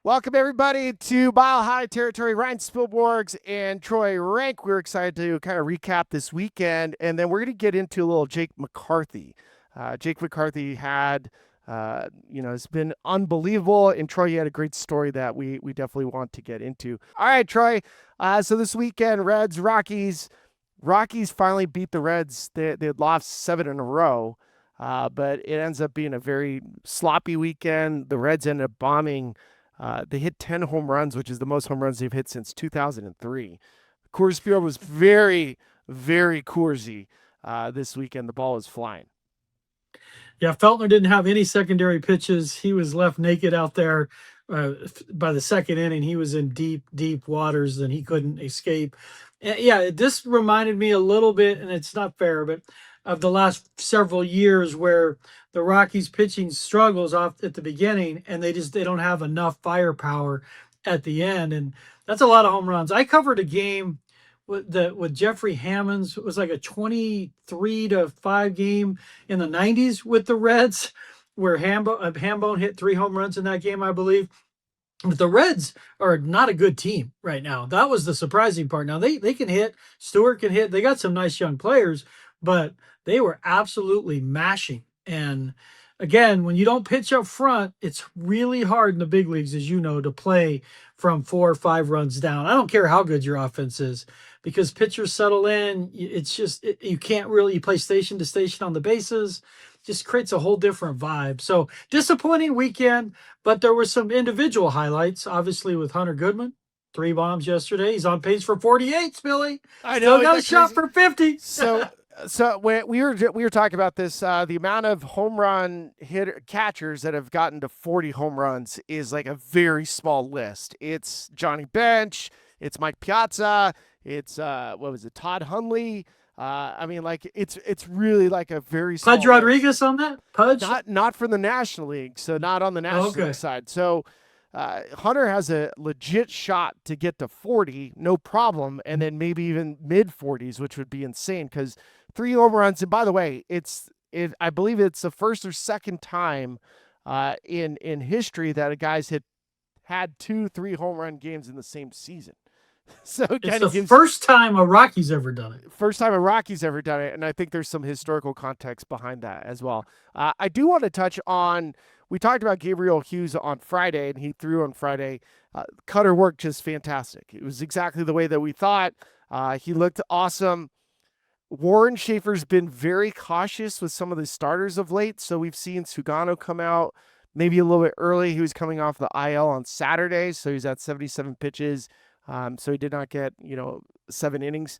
Welcome, everybody, to Mile High Territory. Ryan Spielborgs and Troy Rank. We're excited to kind of recap this weekend, and then we're going to get into a little Jake McCarthy. Jake McCarthy it's been unbelievable. And Troy, you had a great story that we definitely want to get into. All right, Troy. So this weekend, Reds, Rockies. Rockies finally beat the Reds. They had lost 7 in a row, but it ends up being a very sloppy weekend. The Reds ended up bombing. They hit 10 home runs, which is the most home runs they've hit since 2003. Coors Field was very, very Coorsy this weekend. The ball was flying. Yeah, Feltner didn't have any secondary pitches. He was left naked out there by the second inning. He was in deep, deep waters and he couldn't escape. Yeah, this reminded me a little bit, and it's not fair, but of the last several years where the Rockies pitching struggles off at the beginning and they don't have enough firepower at the end. And that's a lot of home runs. I covered a game with Jeffrey Hammonds. It was like a 23-5 game in the 90s with the Reds, where Hambone hit 3 home runs in that game, I believe. But the Reds are not a good team right now. That was the surprising part. Now they can hit. Stewart can hit. They got some nice young players, but they were absolutely mashing. And again, when you don't pitch up front, it's really hard in the big leagues, as you know, to play from 4 or 5 runs down. I don't care how good your offense is, because pitchers settle in. It's just you can't really play station to station on the bases. Just creates a whole different vibe. So disappointing weekend, but there were some individual highlights, obviously with Hunter Goodman. 3 bombs yesterday. He's on pace for 48, Billy. I know. Still got a shot for 50. So we were talking about this. The amount of home run catchers that have gotten to 40 home runs is like a very small list. It's Johnny Bench. It's Mike Piazza. It's what was it? Todd Hundley. It's really like a very small Pudge Rodriguez on that? Pudge? Not from the National League, so not on the National League side. So Hunter has a legit shot to get to 40, no problem, and then maybe even mid 40s, which would be insane because 3 home runs. And by the way, I believe it's the first or second time in history that a guy's had 2-3 home run games in the same season. So it's the first time a Rocky's ever done it. First time a Rocky's ever done it, and I think there's some historical context behind that as well. I do want to touch on, we talked about Gabriel Hughes on Friday, and he threw on Friday. Cutter work just fantastic. It was exactly the way that we thought. He looked awesome. Warren Schaefer's been very cautious with some of the starters of late, so we've seen Sugano come out maybe a little bit early. He was coming off the IL on Saturday, so he's at 77 pitches. So he did not get, 7 innings.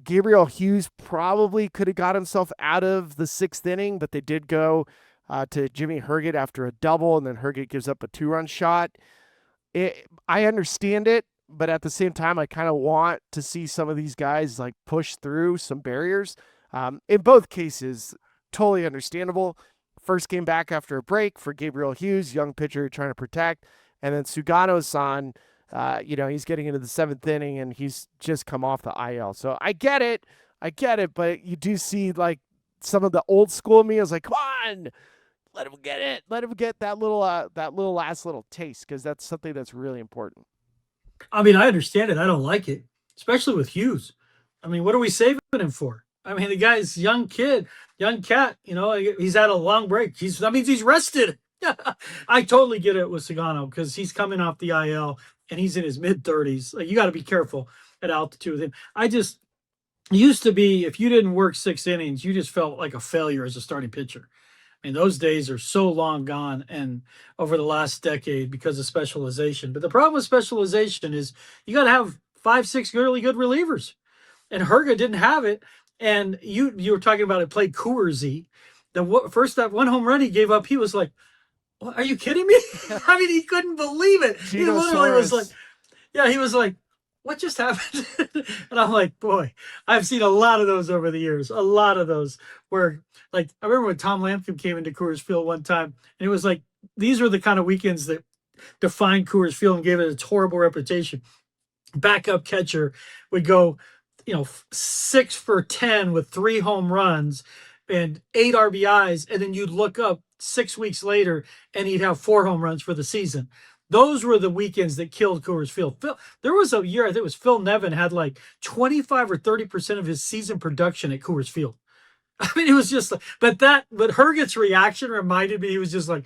Gabriel Hughes probably could have got himself out of the 6th inning, but they did go to Jimmy Herget after a double, and then Herget gives up a 2-run shot. I understand it, but at the same time, I kind of want to see some of these guys like push through some barriers. In both cases, totally understandable. First game back after a break for Gabriel Hughes, young pitcher trying to protect, and then Sugano-san. He's getting into the 7th inning and he's just come off the IL. So I get it, but you do see like some of the old school me is like, come on, let him get it. Let him get that little last little taste, because that's something that's really important. I mean, I understand it. I don't like it, especially with Hughes. I mean, what are we saving him for? I mean, the guy's young cat, he's had a long break. That means he's rested. I totally get it with Sagano because he's coming off the IL and he's in his mid-30s. Like, you got to be careful at altitude with him. I just used to be, if you didn't work 6 innings, you just felt like a failure as a starting pitcher. I mean, those days are so long gone and over the last decade because of specialization. But the problem with specialization is you got to have 5-6 really good relievers. And Herga didn't have it. And you were talking about it played Coorsy. That 1 home run he gave up, he was like, what, are you kidding me? I mean, he couldn't believe it. He literally was like, he was like, what just happened? And I'm like, boy, I've seen a lot of those over the years. A lot of those where, like, I remember when Tom Lampkin came into Coors Field one time, and it was like, these are the kind of weekends that defined Coors Field and gave it its horrible reputation. Backup catcher would go, 6 for 10 with 3 home runs and 8 RBIs, and then you'd look up 6 weeks later and he'd have 4 home runs for the season. Those were the weekends that killed Coors Field. There was a year, I think it was Phil Nevin had like 25 or 30% of his season production at Coors Field. I mean, it was just like, but Herget's reaction reminded me, he was just like,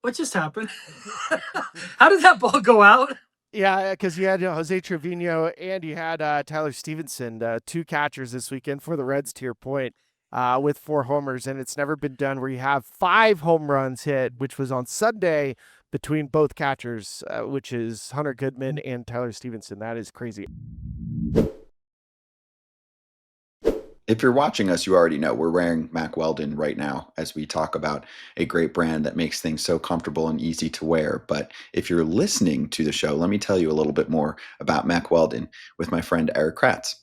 what just happened? How did that ball go out? Yeah, because you had Jose Trevino and you had Tyler Stevenson, two catchers this weekend for the Reds, to your point, with 4 homers. And it's never been done where you have 5 home runs hit, which was on Sunday between both catchers, which is Hunter Goodman and Tyler Stevenson. That is crazy. If you're watching us, you already know we're wearing Mack Weldon right now as we talk about a great brand that makes things so comfortable and easy to wear. But if you're listening to the show, let me tell you a little bit more about Mack Weldon with my friend Eric Kratz.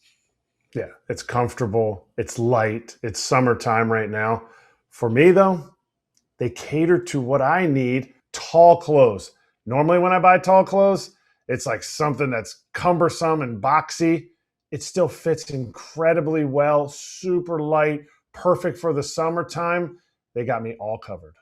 Yeah, it's comfortable, it's light, it's summertime right now. For me, though, they cater to what I need, tall clothes. Normally when I buy tall clothes, it's like something that's cumbersome and boxy. It still fits incredibly well, super light, perfect for the summertime. They got me all covered.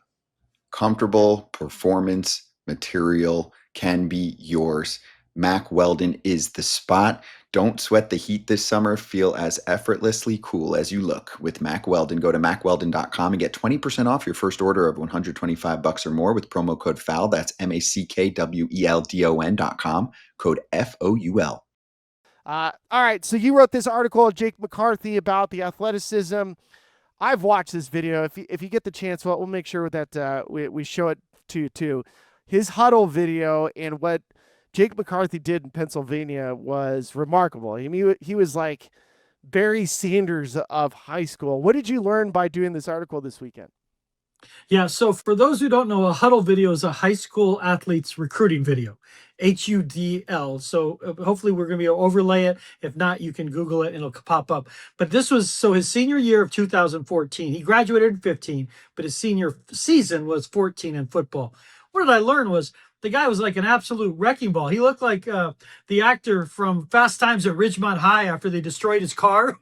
Comfortable performance material can be yours. Mack Weldon is the spot. Don't sweat the heat this summer. Feel as effortlessly cool as you look with Mack Weldon. Go to mackweldon.com and get 20% off your first order of $125 or more with promo code FOUL. That's MACKWELDON.com, code FOUL. All right, so you wrote this article, Jake McCarthy, about the athleticism. I've watched this video. If you get the chance, we'll make sure that we show it to you too. His huddle video and what Jake McCarthy did in Pennsylvania was remarkable. I mean, he was like Barry Sanders of high school. What did you learn by doing this article this weekend? Yeah, so for those who don't know, a huddle video is a high school athlete's recruiting video, HUDL. So hopefully we're going to be able to overlay it. If not, you can Google it and it'll pop up. But this was so his senior year of 2014. He graduated in 15, but his senior season was 14 in football. What did I learn was the guy was like an absolute wrecking ball. He looked like the actor from Fast Times at Ridgemont High after they destroyed his car.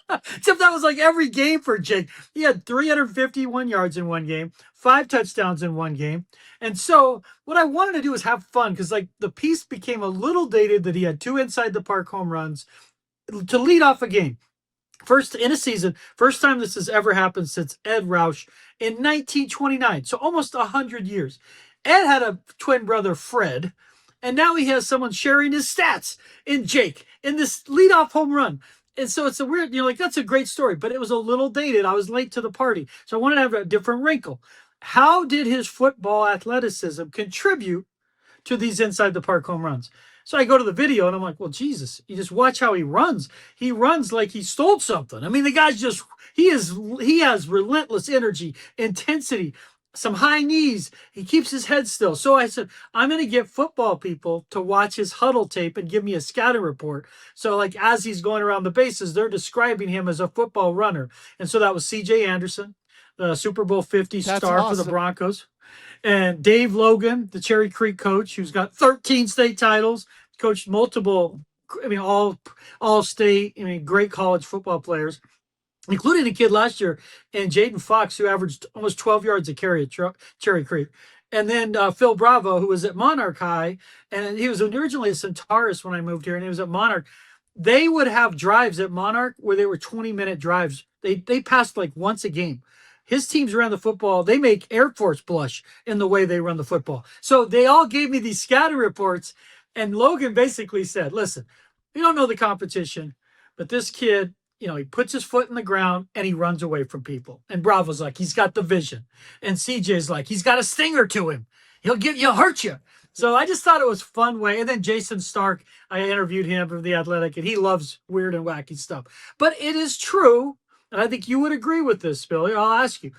Except that was like every game for Jake. He had 351 yards in one game, 5 touchdowns in one game. And so what I wanted to do was have fun because like the piece became a little dated that he had 2 inside the park home runs to lead off a game. First in a season, first time this has ever happened since Ed Roush in 1929. So almost 100 years. Ed had a twin brother, Fred, and now he has someone sharing his stats in Jake in this leadoff home run. And so it's a weird, like, that's a great story, but it was a little dated. I was late to the party. So I wanted to have a different wrinkle. How did his football athleticism contribute to these inside the park home runs? So I go to the video and I'm like, well, Jesus, you just watch how he runs. He runs like he stole something. I mean, the guy's just, he has relentless energy, intensity, some high knees. He keeps his head still. So I said, I'm going to get football people to watch his huddle tape and give me a scouting report. So like as he's going around the bases, they're describing him as a football runner. And so that was CJ Anderson, the Super Bowl 50 star for the Broncos. And Dave Logan, the Cherry Creek coach, who's got 13 state titles, coached multiple, all state, great college football players, including a kid last year, and Jaden Fox, who averaged almost 12 yards a carry at Cherry Creek. And then Phil Bravo, who was at Monarch High, and he was originally a Centaurus when I moved here, and he was at Monarch. They would have drives at Monarch where they were 20-minute drives. They passed like once a game. His teams ran the football. They make Air Force blush in the way they run the football. So they all gave me these scatter reports, and Logan basically said, listen, we don't know the competition, but this kid, he puts his foot in the ground and he runs away from people. And Bravo's like, he's got the vision. And CJ's like, he's got a stinger to him. He'll hurt you. So I just thought it was a fun way. And then Jason Stark, I interviewed him from The Athletic, and he loves weird and wacky stuff. But it is true, and I think you would agree with this, Billy. I'll ask you.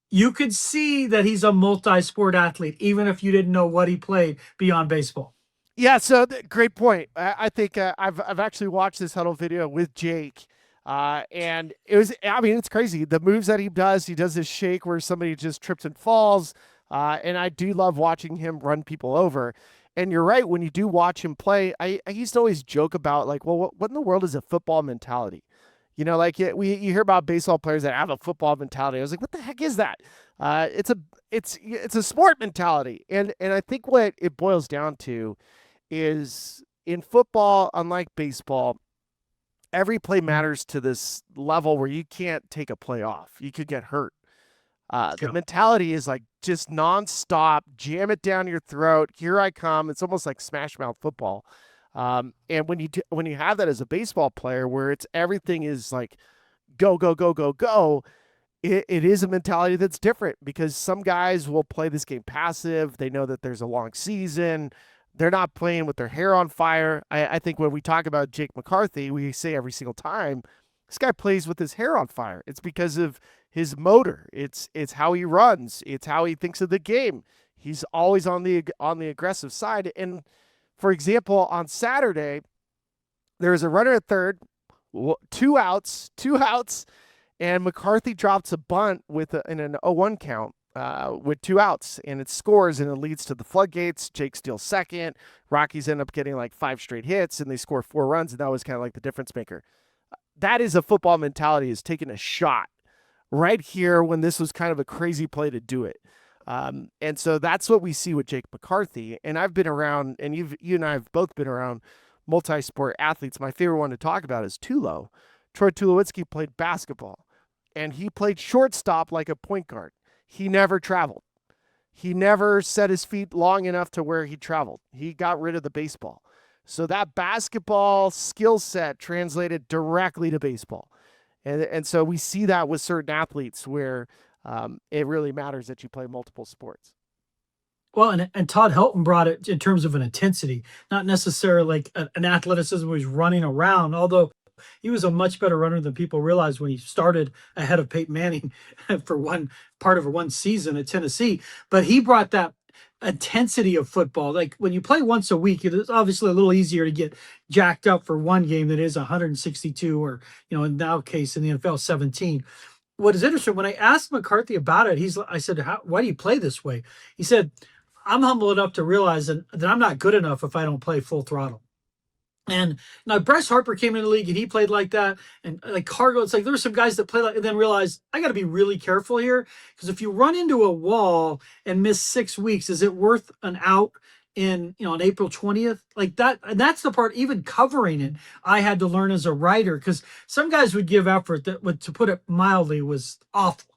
You could see that he's a multi-sport athlete, even if you didn't know what he played beyond baseball. Yeah, so great point. I think I've actually watched this huddle video with Jake. And it's crazy. The moves that he does this shake where somebody just trips and falls. And I do love watching him run people over. And you're right. When you do watch him play, I used to always joke about like, well, what in the world is a football mentality? You know, like you hear about baseball players that have a football mentality. I was like, what the heck is that? It's a sport mentality, and I think what it boils down to is in football, unlike baseball, every play matters to this level where you can't take a play off. You could get hurt. The Yeah. mentality is like just nonstop, jam it down your throat. Here I come. It's almost like smash mouth football. And when you have that as a baseball player, where it's everything is like go go go go go, it is a mentality that's different because some guys will play this game passive. They know that there's a long season. They're not playing with their hair on fire. I think when we talk about Jake McCarthy, we say every single time, this guy plays with his hair on fire. It's because of his motor. It's how he runs. It's how he thinks of the game. He's always on the aggressive side. And for example, on Saturday, there was a runner at third, two outs, and McCarthy drops a bunt in an 0-1 count with two outs, and it scores, and it leads to the floodgates. Jake steals second. Rockies end up getting like 5 straight hits, and they score 4 runs, and that was kind of like the difference maker. That is a football mentality, is taking a shot right here when this was kind of a crazy play to do it. And so that's what we see with Jake McCarthy. And I've been around, and you and I have both been around multi-sport athletes. My favorite one to talk about is Tulo. Troy Tulowitzki played basketball, and he played shortstop like a point guard. He never traveled. He never set his feet long enough to where he traveled. He got rid of the baseball. So that basketball skill set translated directly to baseball. And so we see that with certain athletes where it really matters that you play multiple sports. Well, and Todd Helton brought it in terms of an intensity, not necessarily like an athleticism where he's running around, although he was a much better runner than people realized when he started ahead of Peyton Manning for one part of one season at Tennessee. But he brought that intensity of football. Like when you play once a week, it is obviously a little easier to get jacked up for one game that is 162 or, in that case in the NFL 17. What is interesting, when I asked McCarthy about it, I said, why do you play this way? He said, I'm humble enough to realize that I'm not good enough if I don't play full throttle. And now Bryce Harper came into the league and he played like that. And like Cargo, it's like there were some guys that play like, and then realized I got to be really careful here because if you run into a wall and miss 6 weeks, is it worth an out on April 20th? Like that, and that's the part, even covering it, I had to learn as a writer because some guys would give effort that, to put it mildly, was awful.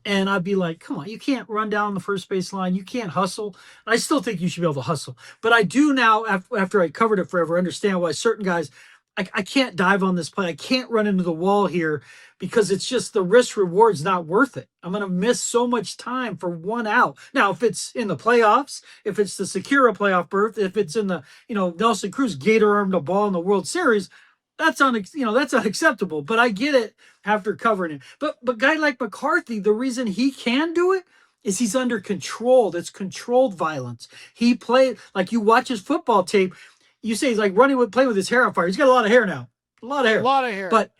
And I'd be like, come on, you can't run down the first base line. You can't hustle. I still think you should be able to hustle. But I do now, after I covered it forever, understand why certain guys, I can't dive on this play. I can't run into the wall here because it's just the risk reward's not worth it. I'm going to miss so much time for one out. Now, if it's in the playoffs, if it's the Sakura playoff berth, if it's in the, Nelson Cruz Gator armed a ball in the World Series, that's unacceptable. But I get it after covering it. But guy like McCarthy, the reason he can do it is he's under control. It's controlled violence. He played, like, you watch his football tape, you say he's like playing with his hair on fire. He's got a lot of hair now. A lot of hair. But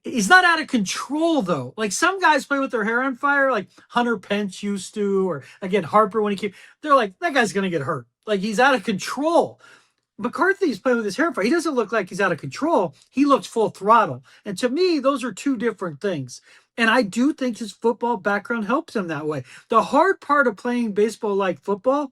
he's not out of control, though. Like some guys play with their hair on fire, like Hunter Pence used to, or again, Harper when he came. They're like, that guy's going to get hurt. Like he's out of control. McCarthy's playing with his hair on fire. He doesn't look like he's out of control. He looks full throttle. And to me, those are two different things. And I do think his football background helps him that way. The hard part of playing baseball like football,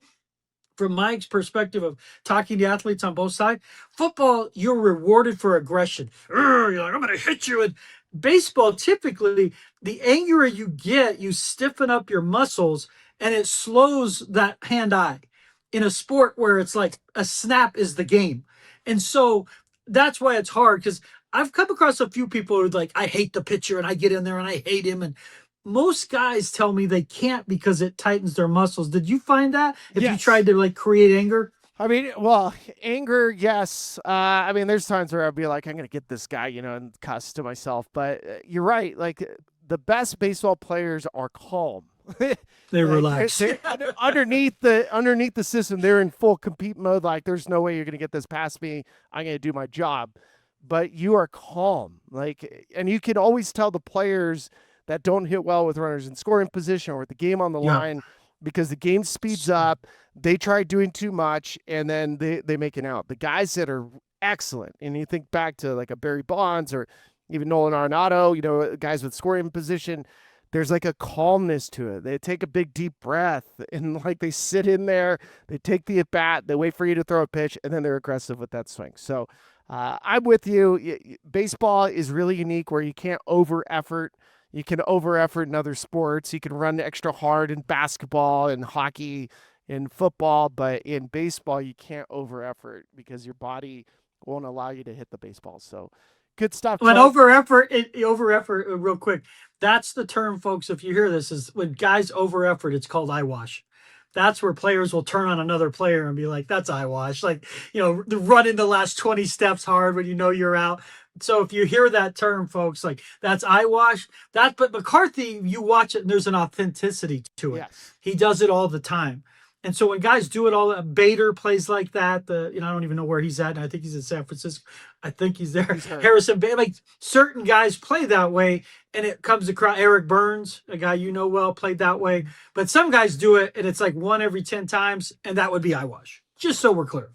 from my perspective of talking to athletes on both sides, football, you're rewarded for aggression. You're like, I'm going to hit you. And baseball, typically, the angrier you get, you stiffen up your muscles and it slows that hand-eye. In a sport where it's like a snap is the game. And so that's why it's hard, because I've come across a few people who are like, I hate the pitcher and I get in there and I hate him. And most guys tell me they can't because it tightens their muscles. Did you find that? If you tried to like create anger? I mean, well, anger, yes. I mean, there's times where I'd be like, I'm going to get this guy, and cuss to myself. But you're right. Like the best baseball players are calm. They relax. They're underneath the system. They're in full compete mode. Like, there's no way you're going to get this past me. I'm going to do my job. But you are calm. Like, and you can always tell the players that don't hit well with runners in scoring position or with the game on the line, because the game speeds up. They try doing too much, and then they make an out. The guys that are excellent, and you think back to like a Barry Bonds or even Nolan Arenado, guys with scoring position, there's like a calmness to it. They take a big deep breath and like they sit in there, they take the at bat, they wait for you to throw a pitch, and then they're aggressive with that swing. So I'm with you. Baseball is really unique where you can't over effort. You can over effort in other sports. You can run extra hard in basketball and hockey and football, but in baseball you can't over effort because your body won't allow you to hit the baseball. So good stuff. But Troy. over effort, real quick. That's the term, folks. If you hear this, is when guys over effort, it's called eye wash. That's where players will turn on another player and be like, "That's eye wash." Like, running the last 20 steps hard when you're out. So if you hear that term, folks, like that's eye wash. But McCarthy, you watch it and there's an authenticity to it. Yes. He does it all the time. And so when guys do it all, Bader plays like that. I don't even know where he's at. And I think he's in San Francisco. I think he's there. Harrison Bader, like certain guys play that way, and it comes across. Eric Burns, a guy well, played that way. But some guys do it, and it's like one every 10 times, and that would be eye wash. Just so we're clear.